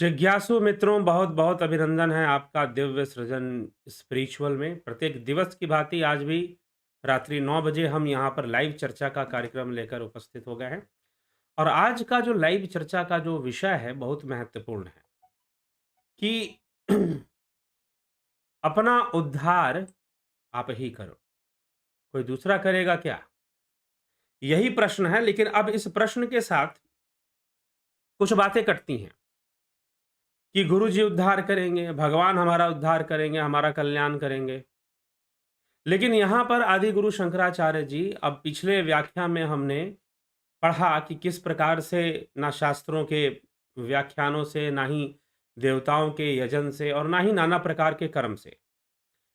जिज्ञासु मित्रों, बहुत बहुत अभिनंदन है आपका दिव्य सृजन स्पिरिचुअल में। प्रत्येक दिवस की भांति आज भी रात्रि 9 बजे हम यहाँ पर लाइव चर्चा का कार्यक्रम लेकर उपस्थित हो गए हैं। और आज का जो लाइव चर्चा का जो विषय है बहुत महत्वपूर्ण है कि अपना उद्धार आप ही करो, कोई दूसरा करेगा क्या? यही प्रश्न है। लेकिन अब इस प्रश्न के साथ कुछ बातें कटती हैं कि गुरुजी उद्धार करेंगे, भगवान हमारा उद्धार करेंगे, हमारा कल्याण करेंगे। लेकिन यहाँ पर आदि गुरु शंकराचार्य जी, अब पिछले व्याख्यान में हमने पढ़ा कि किस प्रकार से ना शास्त्रों के व्याख्यानों से, ना ही देवताओं के यजन से, और ना ही नाना प्रकार के कर्म से,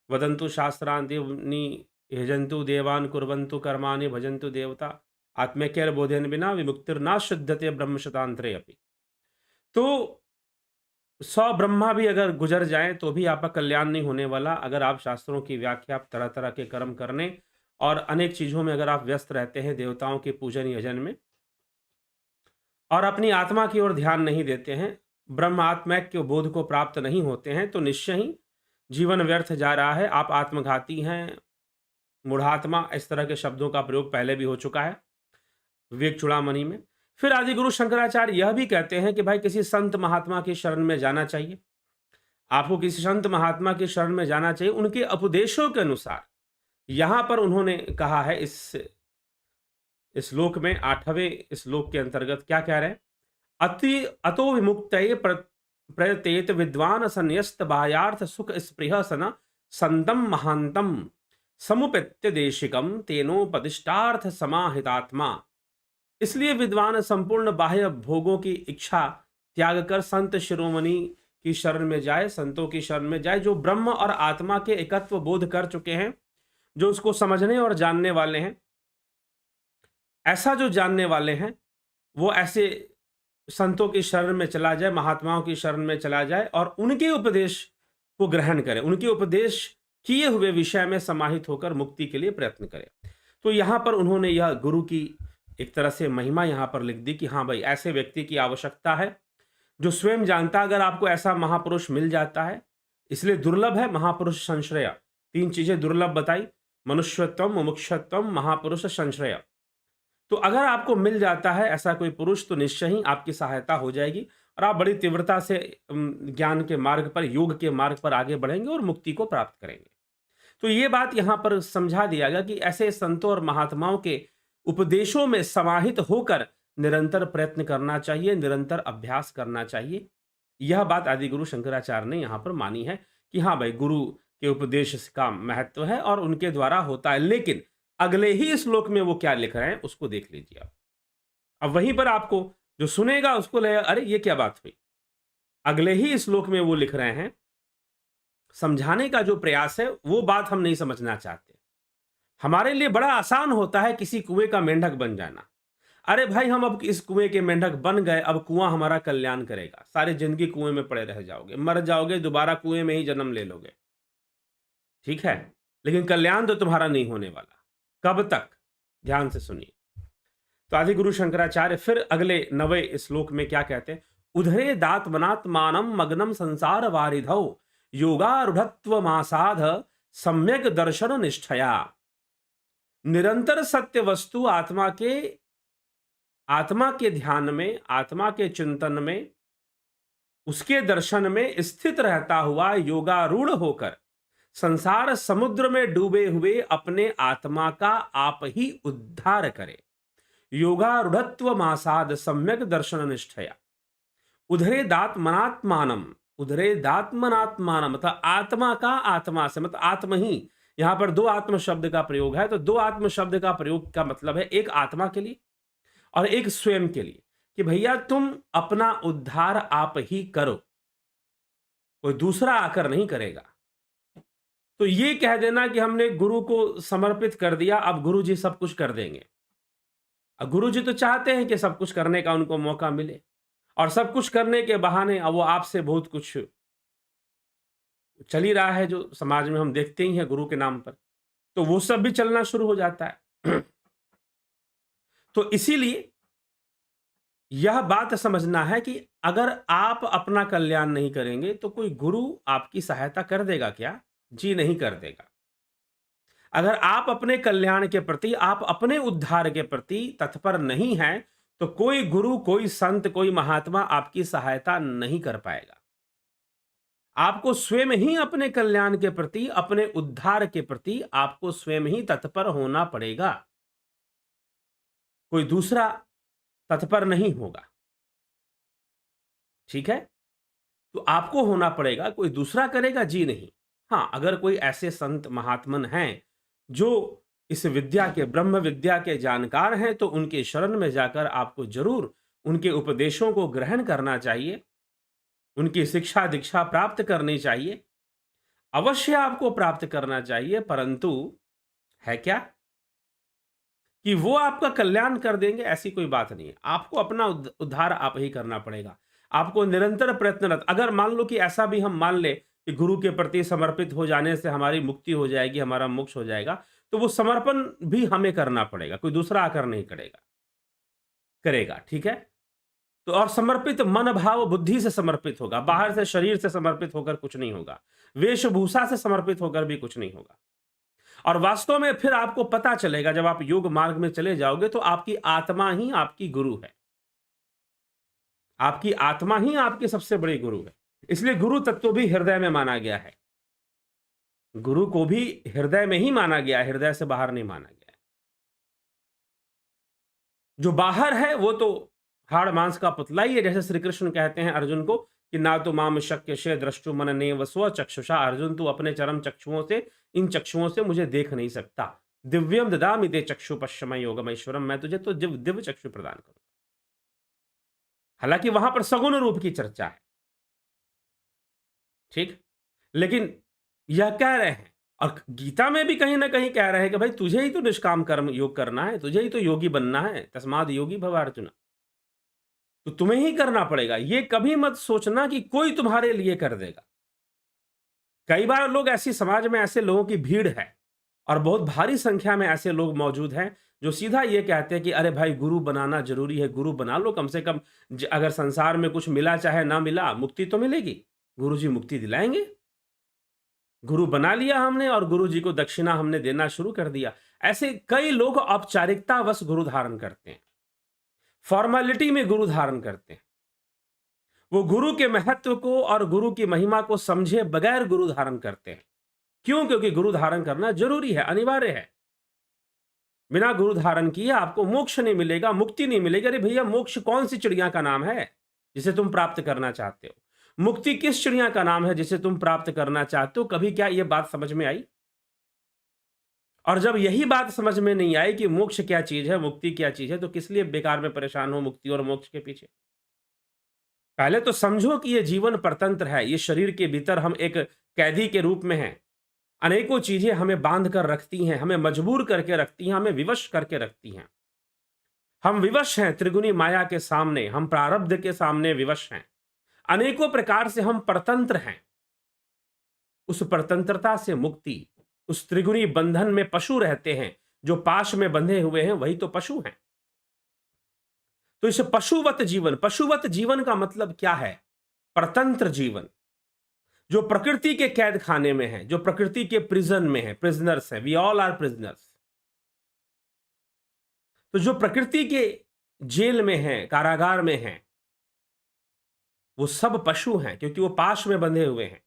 वदंतु शास्त्रांतिनी यजंतु देवान कुर्वन्तु कर्माणि भजन्तु देवता आत्मैक्यैर बोधेन बिना विमुक्तिर्ना शुद्धते ब्रह्म शतांतरे अपि। तो 100 ब्रह्मा भी अगर गुजर जाएं तो भी आपका कल्याण नहीं होने वाला, अगर आप शास्त्रों की व्याख्या, तरह तरह के कर्म करने और अनेक चीजों में अगर आप व्यस्त रहते हैं, देवताओं के पूजन यजन में, और अपनी आत्मा की ओर ध्यान नहीं देते हैं, ब्रह्म आत्मैक्य बोध को प्राप्त नहीं होते हैं, तो निश्चय ही जीवन व्यर्थ जा रहा है। आप आत्मघाती हैं, मूढ़ात्मा, इस तरह के शब्दों का प्रयोग पहले भी हो चुका है विवेक चूड़ामणि में। फिर आदि गुरु शंकराचार्य यह भी कहते हैं कि भाई किसी संत महात्मा की शरण में जाना चाहिए। आपको किसी संत महात्मा की शरण में जाना चाहिए, उनके उपदेशों के अनुसार। यहां पर उन्होंने कहा है इस श्लोक में, 8वें श्लोक के अंतर्गत क्या कह रहे हैं? अति अतो विमुक्त प्रयतेत विद्वान संन्यस्त बाह्यार्थ सुख स्पृह सन संतम महांतम समुपेत्य देशिकम तेनोपदिष्टार्थ समाहितात्मा। इसलिए विद्वान संपूर्ण बाह्य भोगों की इच्छा त्याग कर संत शिरोमणि की शरण में जाए, संतों की शरण में जाए, जो ब्रह्म और आत्मा के एकत्व बोध कर चुके हैं, जो उसको समझने और जानने वाले हैं। ऐसा जो जानने वाले हैं वो ऐसे संतों की शरण में चला जाए, महात्माओं की शरण में चला जाए और उनके उपदेश को ग्रहण करे, उनके उपदेश किए हुए विषय में समाहित होकर मुक्ति के लिए प्रयत्न करे। तो यहां पर उन्होंने यह गुरु की एक तरह से महिमा यहां पर लिख दी कि हाँ भाई, ऐसे व्यक्ति की आवश्यकता है जो स्वयं जानता। अगर आपको ऐसा महापुरुष मिल जाता है, इसलिए दुर्लभ है महापुरुष संश्रय। 3 चीजें दुर्लभ बताई: मनुष्यत्वम, मुमुक्षत्वम, महापुरुष संश्रय। तो अगर आपको मिल जाता है ऐसा कोई पुरुष, तो निश्चय ही आपकी सहायता हो जाएगी और आप बड़ी तीव्रता से ज्ञान के मार्ग पर, योग के मार्ग पर आगे बढ़ेंगे और मुक्ति को प्राप्त करेंगे। तो ये बात यहां पर समझा दिया गया कि ऐसे संतों और महात्माओं के उपदेशों में समाहित होकर निरंतर प्रयत्न करना चाहिए, निरंतर अभ्यास करना चाहिए। यह बात आदि गुरु शंकराचार्य ने यहां पर मानी है कि हाँ भाई, गुरु के उपदेश का महत्व है और उनके द्वारा होता है। लेकिन अगले ही श्लोक में वो क्या लिख रहे हैं उसको देख लीजिए आप। अब वहीं पर आपको जो सुनेगा उसको लगेगा, अरे ये क्या बात हुई। अगले ही श्लोक में वो लिख रहे हैं, समझाने का जो प्रयास है वो बात हम नहीं समझना चाहते। हमारे लिए बड़ा आसान होता है किसी कुएं का मेंढक बन जाना। अरे भाई, हम अब इस कुएं के मेंढक बन गए, अब कुआं हमारा कल्याण करेगा। सारी जिंदगी कुएं में पड़े रह जाओगे, मर जाओगे, दोबारा कुएं में ही जन्म ले लोगे, ठीक है, लेकिन कल्याण तो तुम्हारा नहीं होने वाला। कब तक? ध्यान से सुनिए। तो आदि गुरु शंकराचार्य फिर अगले 9वें श्लोक में क्या कहते हैं? उधरे दात्मनात्मानम मग्नम संसार वारिधौ योगारूढ़त्व मासाध सम्यक दर्शन निष्ठया। निरंतर सत्य वस्तु आत्मा के ध्यान में, आत्मा के चिंतन में, उसके दर्शन में स्थित रहता हुआ योगारूढ़ होकर संसार समुद्र में डूबे हुए अपने आत्मा का आप ही उद्धार करे। योगारूढ़त्व मासाद सम्यक दर्शन निष्ठया। उधरे दात्मनात्मानम, उधरे दात्मनात्मानम मतलब आत्मा का आत्मा से, मतलब आत्म ही। यहां पर 2 आत्म शब्द का प्रयोग है, तो 2 आत्म शब्द का प्रयोग का मतलब है एक आत्मा के लिए और एक स्वयं के लिए, कि भैया तुम अपना उद्धार आप ही करो, कोई दूसरा आकर नहीं करेगा। तो ये कह देना कि हमने गुरु को समर्पित कर दिया, अब गुरु जी सब कुछ कर देंगे। अब गुरु जी तो चाहते हैं कि सब कुछ करने का उनको मौका मिले, और सब कुछ करने के बहाने अब वो आपसे बहुत कुछ चल ही रहा है जो समाज में हम देखते ही हैं गुरु के नाम पर, तो वो सब भी चलना शुरू हो जाता है। तो इसीलिए यह बात समझना है कि अगर आप अपना कल्याण नहीं करेंगे तो कोई गुरु आपकी सहायता कर देगा क्या? जी नहीं कर देगा। अगर आप अपने कल्याण के प्रति, आप अपने उद्धार के प्रति तत्पर नहीं हैं, तो कोई गुरु, कोई संत, कोई महात्मा आपकी सहायता नहीं कर पाएगा। आपको स्वयं ही अपने कल्याण के प्रति, अपने उद्धार के प्रति आपको स्वयं ही तत्पर होना पड़ेगा। कोई दूसरा तत्पर नहीं होगा। ठीक है? तो आपको होना पड़ेगा, कोई दूसरा करेगा जी नहीं। हाँ, अगर कोई ऐसे संत महात्मन हैं, जो इस विद्या के, ब्रह्म विद्या के जानकार हैं, तो उनके शरण में जाकर आपको ज़रूर उनके उपदेशों को ग्रहण करना चाहिए, उनकी शिक्षा-दीक्षा प्राप्त करनी चाहिए। अवश्य आपको प्राप्त करना चाहिए, परंतु है क्या कि वो आपका कल्याण कर देंगे, ऐसी कोई बात नहीं है। आपको अपना उद्धार आप ही करना पड़ेगा। आपको निरंतर प्रयत्नरत, अगर मान लो कि ऐसा भी हम मान लें कि गुरु के प्रति समर्पित हो जाने से हमारी मुक्ति हो जाएगी, हमारा मोक्ष हो जाएगा, तो वो समर्पण भी हमें करना पड़ेगा, कोई दूसरा आकर नहीं करेगा, ठीक है? तो और समर्पित मन, भाव, बुद्धि से समर्पित होगा, बाहर से, शरीर से समर्पित होकर कुछ नहीं होगा, वेशभूषा से समर्पित होकर भी कुछ नहीं होगा। और वास्तव में फिर आपको पता चलेगा, जब आप योग मार्ग में चले जाओगे, तो आपकी आत्मा ही आपकी गुरु है। आपकी आत्मा ही आपकी सबसे बड़ी गुरु है। इसलिए गुरु तत्व भी हृदय में माना गया है। गुरु को भी हृदय में ही माना गया है, हृदय से बाहर नहीं माना गया है। जो बाहर है वो तो हाड़ मांस का पुतला ही है। जैसे श्री कृष्ण कहते हैं अर्जुन को कि ना तो माम शक्य शे द्रष्टु मन ने वस्व चक्षुषा, अर्जुन तू अपने चरम चक्षुओं से, इन चक्षुओं से मुझे देख नहीं सकता। दिव्यम ददामि ते चक्षु पश्यमय योगमैश्वरम, मैं तुझे तो दिव्य चक्षु प्रदान करूं। हालांकि वहां पर सगुण रूप की चर्चा है, ठीक, लेकिन यह कह रहे हैं, और गीता में भी कहीं ना कहीं कह रहे हैं कि भाई तुझे ही तो निष्काम कर्म योग करना है, तुझे ही तो योगी बनना है, तस्माद योगी भव अर्जुन। तो तुम्हें ही करना पड़ेगा। ये कभी मत सोचना कि कोई तुम्हारे लिए कर देगा। कई बार लोग, ऐसी समाज में ऐसे लोगों की भीड़ है और बहुत भारी संख्या में ऐसे लोग मौजूद हैं जो सीधा ये कहते हैं कि अरे भाई गुरु बनाना जरूरी है, गुरु बना लो कम से कम, अगर संसार में कुछ मिला चाहे ना मिला, मुक्ति तो मिलेगी, गुरु जी मुक्ति दिलाएंगे। गुरु बना लिया हमने और गुरु जी को दक्षिणा हमने देना शुरू कर दिया। ऐसे कई लोग औपचारिकतावश गुरु धारण करते हैं, फॉर्मेलिटी में गुरु धारण करते हैं। वो गुरु के महत्व को और गुरु की महिमा को समझे बगैर गुरु धारण करते हैं। क्यों? क्योंकि गुरु धारण करना जरूरी है, अनिवार्य है। बिना गुरु धारण किए आपको मोक्ष नहीं मिलेगा, मुक्ति नहीं मिलेगी। अरे भैया, मोक्ष कौन सी चिड़िया का नाम है जिसे तुम प्राप्त करना चाहते हो? मुक्ति किस चिड़िया का नाम है जिसे तुम प्राप्त करना चाहते हो? कभी क्या यह बात समझ में आई? और जब यही बात समझ में नहीं आई कि मोक्ष क्या चीज है, मुक्ति क्या चीज है, तो किस लिए बेकार में परेशान हो मुक्ति और मोक्ष के पीछे? पहले तो समझो कि यह जीवन परतंत्र है, ये शरीर के भीतर हम एक कैदी के रूप में हैं। अनेकों चीजें हमें बांध कर रखती हैं, हमें मजबूर करके रखती हैं, हमें विवश करके रखती हैं। हम विवश हैं त्रिगुणी माया के सामने, हम प्रारब्ध के सामने विवश हैं। अनेकों प्रकार से हम परतंत्र हैं। उस परतंत्रता से मुक्ति, उस त्रिगुणी बंधन में पशु रहते हैं, जो पाश में बंधे हुए हैं वही तो पशु हैं। तो इस पशुवत जीवन का मतलब क्या है? परतंत्र जीवन, जो प्रकृति के कैद खाने में है, जो प्रकृति के प्रिजन में है, प्रिजनर्स है, वी ऑल आर प्रिजनर्स। तो जो प्रकृति के जेल में है, कारागार में है, वो सब पशु हैं, क्योंकि वो पाश में बंधे हुए हैं।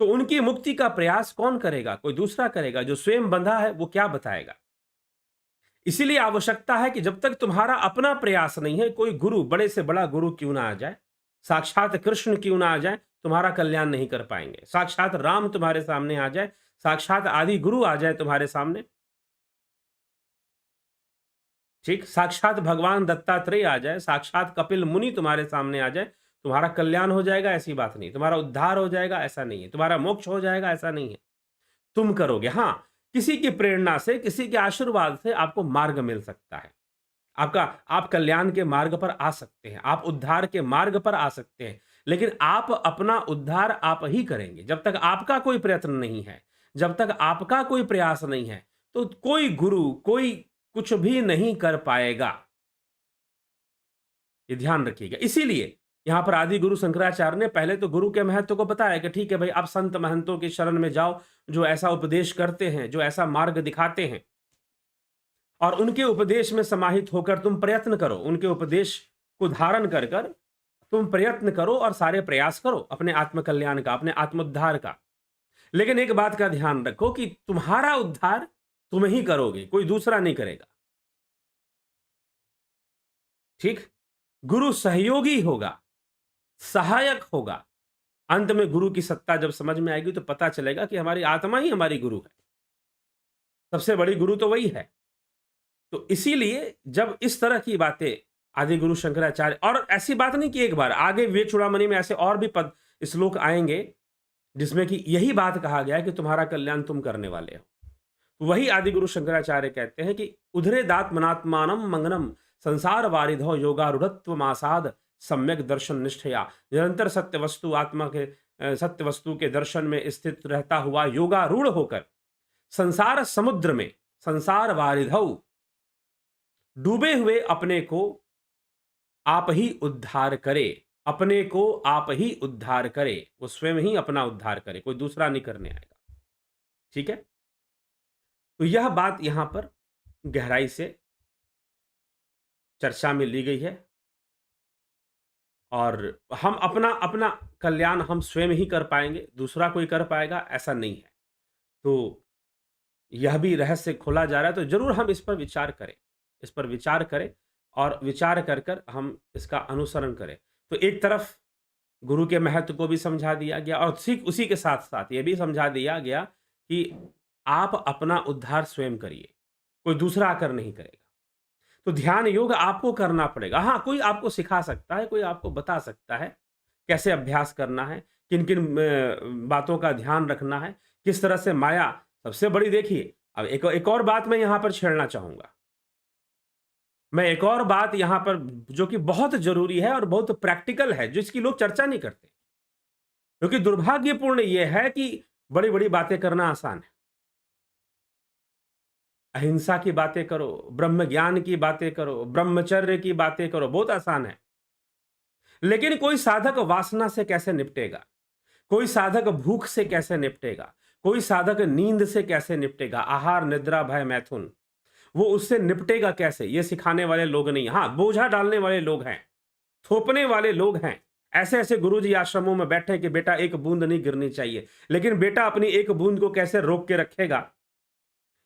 तो उनकी मुक्ति का प्रयास कौन करेगा? कोई दूसरा करेगा। जो स्वयं बंधा है वो क्या बताएगा? इसीलिए आवश्यकता है कि जब तक तुम्हारा अपना प्रयास नहीं है, कोई गुरु, बड़े से बड़ा गुरु क्यों ना आ जाए, साक्षात कृष्ण क्यों ना आ जाए, तुम्हारा कल्याण नहीं कर पाएंगे। साक्षात राम तुम्हारे सामने आ जाए, साक्षात आदि गुरु आ जाए तुम्हारे सामने, ठीक, साक्षात भगवान दत्तात्रेय आ जाए, साक्षात कपिल मुनि तुम्हारे सामने आ जाए, तुम्हारा कल्याण हो जाएगा ऐसी बात नहीं, तुम्हारा उद्धार हो जाएगा ऐसा नहीं है, तुम्हारा मोक्ष हो जाएगा ऐसा नहीं है। तुम करोगे, हाँ, किसी की प्रेरणा से, किसी के आशीर्वाद से आपको मार्ग मिल सकता है। आप कल्याण के मार्ग पर आ सकते हैं, आप उद्धार के मार्ग पर आ सकते हैं, लेकिन आप अपना उद्धार आप ही करेंगे। जब तक आपका कोई प्रयत्न नहीं है, जब तक आपका कोई प्रयास नहीं है, तो कोई गुरु, कोई कुछ भी नहीं कर पाएगा। ये ध्यान रखिएगा। इसीलिए यहाँ पर आदि गुरु शंकराचार्य ने पहले तो गुरु के महत्व को बताया कि ठीक है भाई, आप संत महंतों की शरण में जाओ, जो ऐसा उपदेश करते हैं, जो ऐसा मार्ग दिखाते हैं, और उनके उपदेश में समाहित होकर तुम प्रयत्न करो, उनके उपदेश को धारण कर कर तुम प्रयत्न करो और सारे प्रयास करो अपने आत्मकल्याण का, अपने आत्मोद्धार का। लेकिन एक बात का ध्यान रखो कि तुम्हारा उद्धार तुम ही करोगे, कोई दूसरा नहीं करेगा। ठीक? गुरु सहयोगी होगा, सहायक होगा। अंत में गुरु की सत्ता जब समझ में आएगी तो पता चलेगा कि हमारी आत्मा ही हमारी गुरु है। सबसे बड़ी गुरु तो वही है। तो इसीलिए जब इस तरह की बातें आदि गुरु शंकराचार्य, और ऐसी बात नहीं कि एक बार, आगे विवेक चूड़ामणि में ऐसे और भी पद श्लोक आएंगे जिसमें कि यही बात कहा गया है कि तुम्हारा कल्याण तुम करने वाले हो। तो वही आदि गुरु शंकराचार्य कहते हैं कि उधरे दात्मनात्मानम मंगनम संसार वारिधो योगारूढ़त्व मासाद सम्यक दर्शन निष्ठया, निरंतर सत्य वस्तु आत्मा के सत्य वस्तु के दर्शन में स्थित रहता हुआ योगारूढ़ होकर संसार समुद्र में, संसार वारिधौ, डूबे हुए अपने को आप ही उद्धार करे, अपने को आप ही उद्धार करे। वो स्वयं ही अपना उद्धार करे, कोई दूसरा नहीं करने आएगा। ठीक है? तो यह बात यहां पर गहराई से चर्चा में ली गई है, और हम अपना अपना कल्याण हम स्वयं ही कर पाएंगे, दूसरा कोई कर पाएगा ऐसा नहीं है। तो यह भी रहस्य खोला जा रहा है, तो जरूर हम इस पर विचार करें, इस पर विचार करें, और विचार कर कर हम इसका अनुसरण करें। तो एक तरफ गुरु के महत्व को भी समझा दिया गया, और ठीक उसी के साथ साथ ये भी समझा दिया गया कि आप अपना उद्धार स्वयं करिए, कोई दूसरा आकर नहीं करेगा। तो ध्यान योग आपको करना पड़ेगा। हाँ, कोई आपको सिखा सकता है, कोई आपको बता सकता है कैसे अभ्यास करना है, किन किन बातों का ध्यान रखना है, किस तरह से माया। सबसे बड़ी देखिए, अब एक और बात मैं यहां पर छेड़ना चाहूंगा। मैं एक और बात यहां पर जो कि बहुत जरूरी है और बहुत प्रैक्टिकल है, जिसकी लोग चर्चा नहीं करते, क्योंकि दुर्भाग्यपूर्ण यह है कि बड़ी बड़ी बातें करना आसान है। अहिंसा की बातें करो, ब्रह्म ज्ञान की बातें करो, ब्रह्मचर्य की बातें करो, बहुत आसान है। लेकिन कोई साधक वासना से कैसे निपटेगा, कोई साधक भूख से कैसे निपटेगा, कोई साधक नींद से कैसे निपटेगा, आहार निद्रा भय मैथुन, वो उससे निपटेगा कैसे, ये सिखाने वाले लोग नहीं। हाँ, बोझा डालने वाले लोग हैं, थोपने वाले लोग हैं। ऐसे ऐसे गुरुजी आश्रमों में बैठे कि बेटा एक बूंद नहीं गिरनी चाहिए, लेकिन बेटा अपनी एक बूंद को कैसे रोक के रखेगा,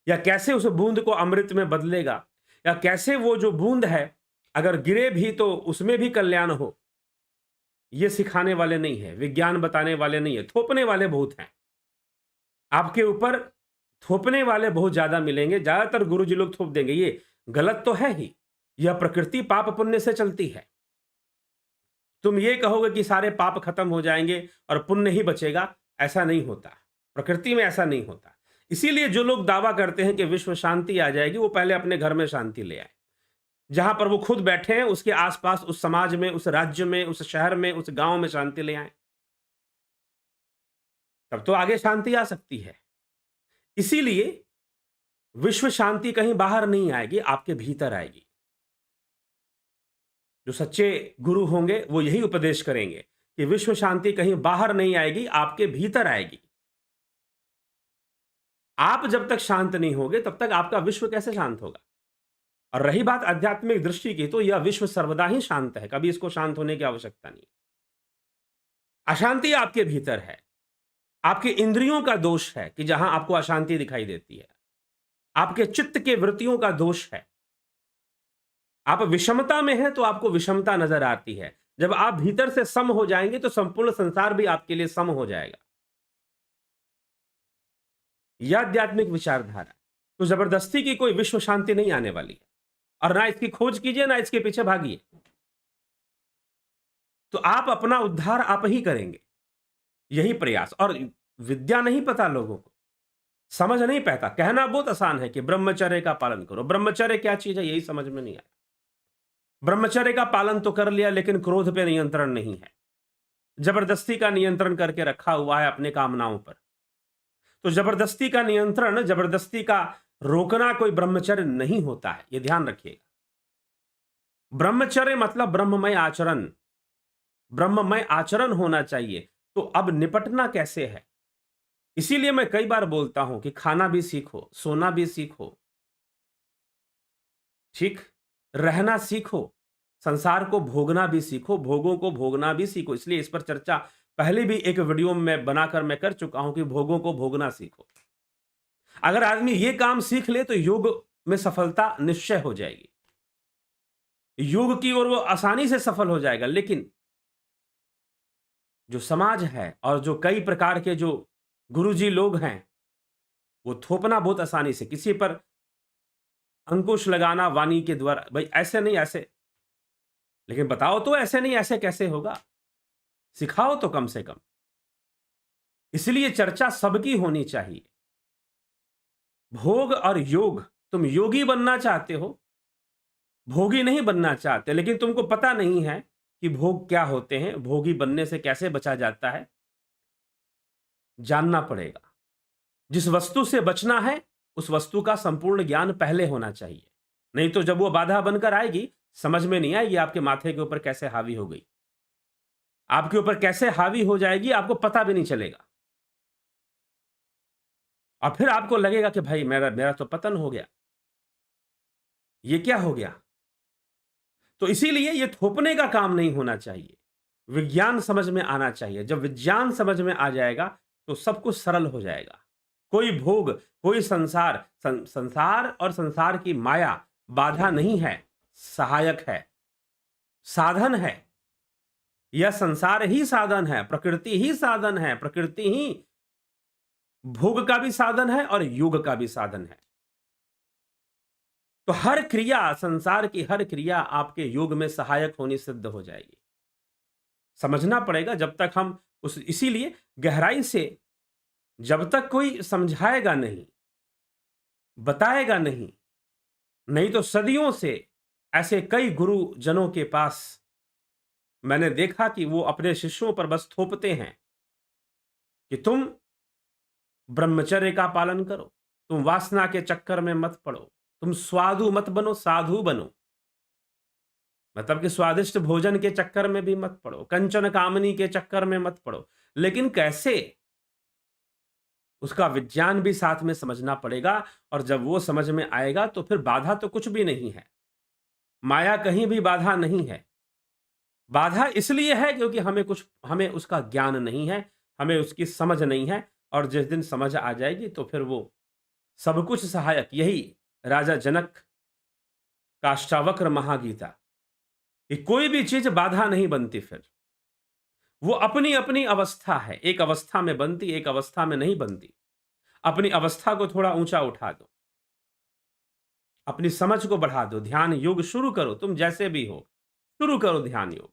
या कैसे उस बूंद को अमृत में बदलेगा, या कैसे वो जो बूंद है अगर गिरे भी तो उसमें भी कल्याण हो, ये सिखाने वाले नहीं है, विज्ञान बताने वाले नहीं है। थोपने वाले बहुत हैं आपके ऊपर, थोपने वाले बहुत ज्यादा मिलेंगे। ज्यादातर गुरुजी लोग थोप देंगे, ये गलत तो है ही, यह प्रकृति पाप पुण्य से चलती है। तुम ये कहोगे कि सारे पाप खत्म हो जाएंगे और पुण्य ही बचेगा, ऐसा नहीं होता, प्रकृति में ऐसा नहीं होता। इसीलिए जो लोग दावा करते हैं कि विश्व शांति आ जाएगी, वो पहले अपने घर में शांति ले आए। जहां पर वो खुद बैठे हैं उसके आसपास, उस समाज में, उस राज्य में, उस शहर में, उस गांव में शांति ले आए, तब तो आगे शांति आ सकती है। इसीलिए विश्व शांति कहीं बाहर नहीं आएगी, आपके भीतर आएगी। जो सच्चे गुरु होंगे वो यही उपदेश करेंगे कि विश्व शांति कहीं बाहर नहीं आएगी, आपके भीतर आएगी। आप जब तक शांत नहीं होगे तब तक आपका विश्व कैसे शांत होगा। और रही बात आध्यात्मिक दृष्टि की, तो यह विश्व सर्वदा ही शांत है, कभी इसको शांत होने की आवश्यकता नहीं। अशांति आपके भीतर है, आपके इंद्रियों का दोष है कि जहां आपको अशांति दिखाई देती है, आपके चित्त के वृत्तियों का दोष है। आप विषमता में हैं तो आपको विषमता नजर आती है। जब आप भीतर से सम हो जाएंगे तो संपूर्ण संसार भी आपके लिए सम हो जाएगा। यह आध्यात्मिक विचारधारा। तो जबरदस्ती की कोई विश्व शांति नहीं आने वाली है, और ना इसकी खोज कीजिए, ना इसके पीछे भागिए। तो आप अपना उद्धार आप ही करेंगे, यही प्रयास। और विद्या नहीं पता लोगों को, समझ नहीं पाता। कहना बहुत आसान है कि ब्रह्मचर्य का पालन करो, ब्रह्मचर्य क्या चीज है यही समझ में नहीं आया। ब्रह्मचर्य का पालन तो कर लिया, लेकिन क्रोध पे नियंत्रण नहीं है, जबरदस्ती का नियंत्रण करके रखा हुआ है अपने कामनाओं पर। तो जबरदस्ती का नियंत्रण, जबरदस्ती का रोकना कोई ब्रह्मचर्य नहीं होता है, यह ध्यान रखिएगा। ब्रह्मचर्य मतलब ब्रह्ममय आचरण, ब्रह्ममय आचरण होना चाहिए। तो अब निपटना कैसे है? इसीलिए मैं कई बार बोलता हूं कि खाना भी सीखो, सोना भी सीखो, ठीक, रहना सीखो, संसार को भोगना भी सीखो, भोगों को भोगना भी सीखो। इसलिए इस पर चर्चा पहले भी एक वीडियो में बनाकर मैं कर चुका हूं कि भोगों को भोगना सीखो। अगर आदमी ये काम सीख ले तो योग में सफलता निश्चय हो जाएगी, योग की ओर वो आसानी से सफल हो जाएगा। लेकिन जो समाज है और जो कई प्रकार के जो गुरुजी लोग हैं, वो थोपना बहुत आसानी से, किसी पर अंकुश लगाना वाणी के द्वारा, भाई ऐसे नहीं ऐसे, लेकिन बताओ तो ऐसे नहीं ऐसे कैसे होगा, सिखाओ तो कम से कम। इसलिए चर्चा सबकी होनी चाहिए। भोग और योग, तुम योगी बनना चाहते हो, भोगी नहीं बनना चाहते, लेकिन तुमको पता नहीं है कि भोग क्या होते हैं, भोगी बनने से कैसे बचा जाता है, जानना पड़ेगा। जिस वस्तु से बचना है उस वस्तु का संपूर्ण ज्ञान पहले होना चाहिए, नहीं तो जब वो बाधा बनकर आएगी समझ में नहीं आएगी आपके माथे के ऊपर कैसे हावी हो गई, आपके ऊपर कैसे हावी हो जाएगी आपको पता भी नहीं चलेगा, और फिर आपको लगेगा कि भाई मेरा मेरा तो पतन हो गया, ये क्या हो गया। तो इसीलिए ये थोपने का काम नहीं होना चाहिए, विज्ञान समझ में आना चाहिए। जब विज्ञान समझ में आ जाएगा तो सब कुछ सरल हो जाएगा। कोई भोग, कोई संसार, संसार और संसार की माया बाधा नहीं है, सहायक है, साधन है। यह संसार ही साधन है, प्रकृति ही साधन है, प्रकृति ही भोग का भी साधन है और योग का भी साधन है। तो हर क्रिया, संसार की हर क्रिया आपके योग में सहायक होनी सिद्ध हो जाएगी। समझना पड़ेगा जब तक हम उस, इसीलिए गहराई से जब तक कोई समझाएगा नहीं, बताएगा नहीं, नहीं तो सदियों से ऐसे कई गुरुजनों के पास मैंने देखा कि वो अपने शिष्यों पर बस थोपते हैं कि तुम ब्रह्मचर्य का पालन करो, तुम वासना के चक्कर में मत पड़ो, तुम स्वादु मत बनो, साधु बनो। मतलब कि स्वादिष्ट भोजन के चक्कर में भी मत पड़ो, कंचन कामनी के चक्कर में मत पड़ो। लेकिन कैसे, उसका विज्ञान भी साथ में समझना पड़ेगा। और जब वो समझ में आएगा तो फिर बाधा तो कुछ भी नहीं है, माया कहीं भी बाधा नहीं है। बाधा इसलिए है क्योंकि हमें उसका ज्ञान नहीं है, हमें उसकी समझ नहीं है। और जिस दिन समझ आ जाएगी तो फिर वो सब कुछ सहायक। यही राजा जनक का अष्टावक्र महागीता, कि कोई भी चीज बाधा नहीं बनती, फिर वो अपनी अपनी अवस्था है, एक अवस्था में बनती, एक अवस्था में नहीं बनती। अपनी अवस्था को थोड़ा ऊंचा उठा दो, अपनी समझ को बढ़ा दो, ध्यान योग शुरू करो, तुम जैसे भी हो शुरू करो ध्यान योग,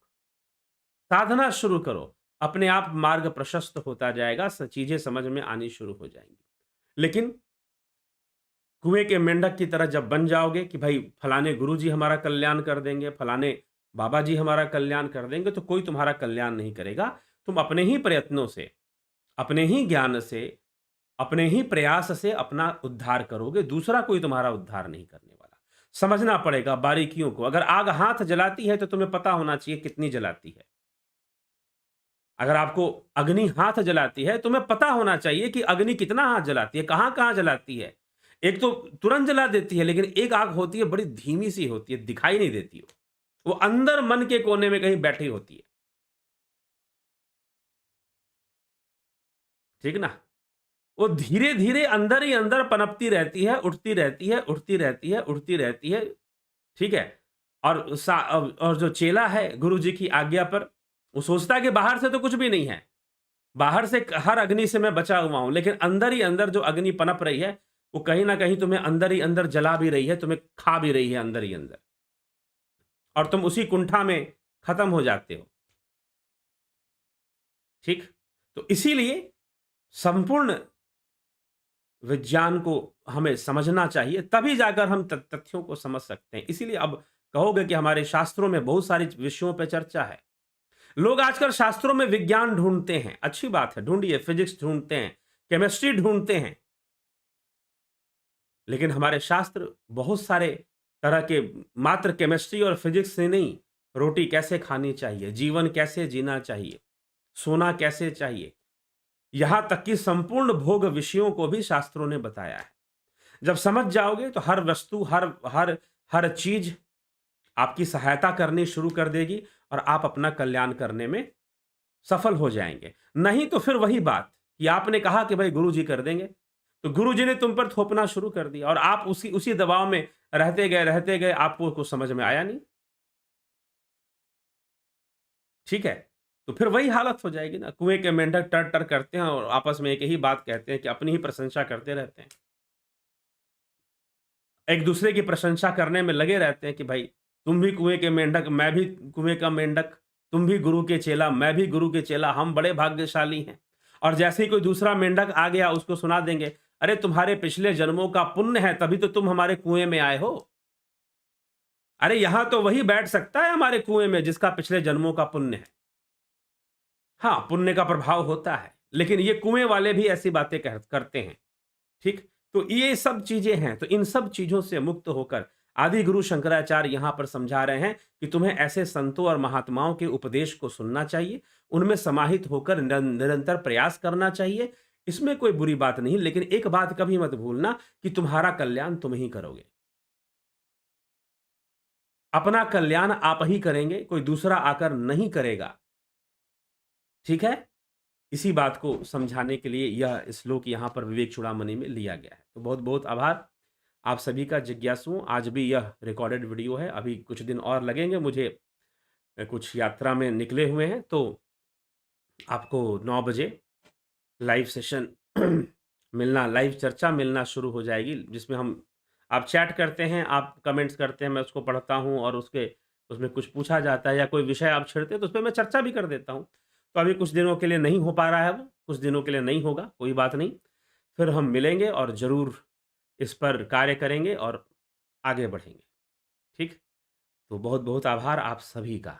साधना शुरू करो, अपने आप मार्ग प्रशस्त होता जाएगा, चीजें समझ में आनी शुरू हो जाएंगी। लेकिन कुएं के मेंढक की तरह जब बन जाओगे कि भाई फलाने गुरुजी हमारा कल्याण कर देंगे, फलाने बाबा जी हमारा कल्याण कर देंगे, तो कोई तुम्हारा कल्याण नहीं करेगा। तुम अपने ही प्रयत्नों से, अपने ही ज्ञान से, अपने ही प्रयास से अपना उद्धार करोगे, दूसरा कोई तुम्हारा उद्धार नहीं करने वाला। समझना पड़ेगा बारीकियों को। अगर आग हाथ जलाती है तो तुम्हें पता होना चाहिए कितनी जलाती है। अगर आपको अग्नि हाथ जलाती है, तुम्हें पता होना चाहिए कि अग्नि कितना हाथ जलाती है, कहां कहां जलाती है। एक तो तुरंत जला देती है, लेकिन एक आग होती है बड़ी धीमी सी होती है, दिखाई नहीं देती वो अंदर मन के कोने में कहीं बैठी होती है, ठीक ना। वो धीरे धीरे अंदर ही अंदर पनपती रहती है, उठती रहती है, उठती रहती है, उठती रहती है, ठीक है। और जो चेला है गुरु जी की आज्ञा पर, वो सोचता है कि बाहर से तो कुछ भी नहीं है, बाहर से हर अग्नि से मैं बचा हुआ हूं, लेकिन अंदर ही अंदर जो अग्नि पनप रही है वो कहीं ना कहीं तुम्हें अंदर ही अंदर जला भी रही है, तुम्हें खा भी रही है अंदर ही अंदर, और तुम उसी कुंठा में खत्म हो जाते हो, ठीक। तो इसीलिए संपूर्ण विज्ञान को हमें समझना चाहिए, तभी जाकर हम तथ्यों को समझ सकते हैं। इसीलिए अब कहोगे कि हमारे शास्त्रों में बहुत सारी विषयों पर चर्चा है। लोग आजकल शास्त्रों में विज्ञान ढूंढते हैं, अच्छी बात है, ढूंढिए, फिजिक्स ढूंढते हैं, केमिस्ट्री ढूंढते हैं, लेकिन हमारे शास्त्र बहुत सारे तरह के मात्र केमिस्ट्री और फिजिक्स से नहीं, रोटी कैसे खानी चाहिए, जीवन कैसे जीना चाहिए, सोना कैसे चाहिए, यहाँ तक कि संपूर्ण भोग विषयों को भी शास्त्रों ने बताया है। जब समझ जाओगे तो हर वस्तु, हर हर हर चीज़ आपकी सहायता करनी शुरू कर देगी और आप अपना कल्याण करने में सफल हो जाएँगे। नहीं तो फिर वही बात कि आपने कहा कि भाई गुरुजी कर देंगे, तो गुरुजी ने तुम पर थोपना शुरू कर दिया और आप उसी उसी दबाव में रहते गए, आपको कुछ समझ में आया नहीं। ठीक है? तो फिर वही हालत हो जाएगी ना, कुएँ के मेंढक टर-टर करते हैं और आपस में एक ही बात कहते हैं कि अपनी ही प्रशंसा करते रहते हैं। एक-दूसरे की प्रशंसा करने में लगे रहते हैं कि भाई तुम भी कुएँ के मेंढक, मैं भी कुएँ का मेंढक, तुम भी गुरु के चेला, मैं भी गुरु के चेला, हम बड़े भाग्यशाली हैं। और जैसे ही कोई दूसरा मेंढक आ गया उसको सुना देंगे, अरे तुम्हारे पिछले जन्मों का पुण्य है तभी तो तुम हमारे कुएँ में आए हो। अरे यहाँ तो वही बैठ सकता है हमारे कुएँ में जिसका पिछले जन्मों का पुण्य है। हाँ, पुण्य का प्रभाव होता है, लेकिन ये कुएँ वाले भी ऐसी बातें करते हैं। ठीक? तो ये सब चीज़ें हैं, तो इन सब चीज़ों से मुक्त होकर आदि गुरु शंकराचार्य यहाँ पर समझा रहे हैं कि तुम्हें ऐसे संतों और महात्माओं के उपदेश को सुनना चाहिए, उनमें समाहित होकर निरंतर प्रयास करना चाहिए। इसमें कोई बुरी बात नहीं, लेकिन एक बात कभी मत भूलना कि तुम्हारा कल्याण तुम ही करोगे। अपना कल्याण आप ही करेंगे, कोई दूसरा आकर नहीं करेगा। ठीक है? इसी बात को समझाने के लिए यह श्लोक यहाँ पर विवेक चूड़ामणि में लिया गया है। तो बहुत-बहुत आभार आप सभी का जिज्ञासुओं। आज भी यह रिकॉर्डेड वीडियो है, अभी कुछ दिन और लगेंगे मुझे कुछ यात्रा में निकले हुए हैं, तो आपको 9 बजे लाइव सेशन मिलना, लाइव चर्चा मिलना शुरू हो जाएगी, जिसमें हम आप चैट करते हैं, आप कमेंट्स करते हैं, मैं उसको पढ़ता हूँ और उसमें कुछ पूछा जाता है या कोई विषय आप छेड़ते हैं, तो उसपे मैं चर्चा भी कर देता हूँ। तो अभी कुछ दिनों के लिए नहीं हो पा रहा है वो, कुछ दिनों के लिए नहीं होगा, कोई बात नहीं। फिर हम मिलेंगे और ज़रूर इस पर कार्य करेंगे और आगे बढ़ेंगे। ठीक? तो बहुत-बहुत आभार आप सभी का।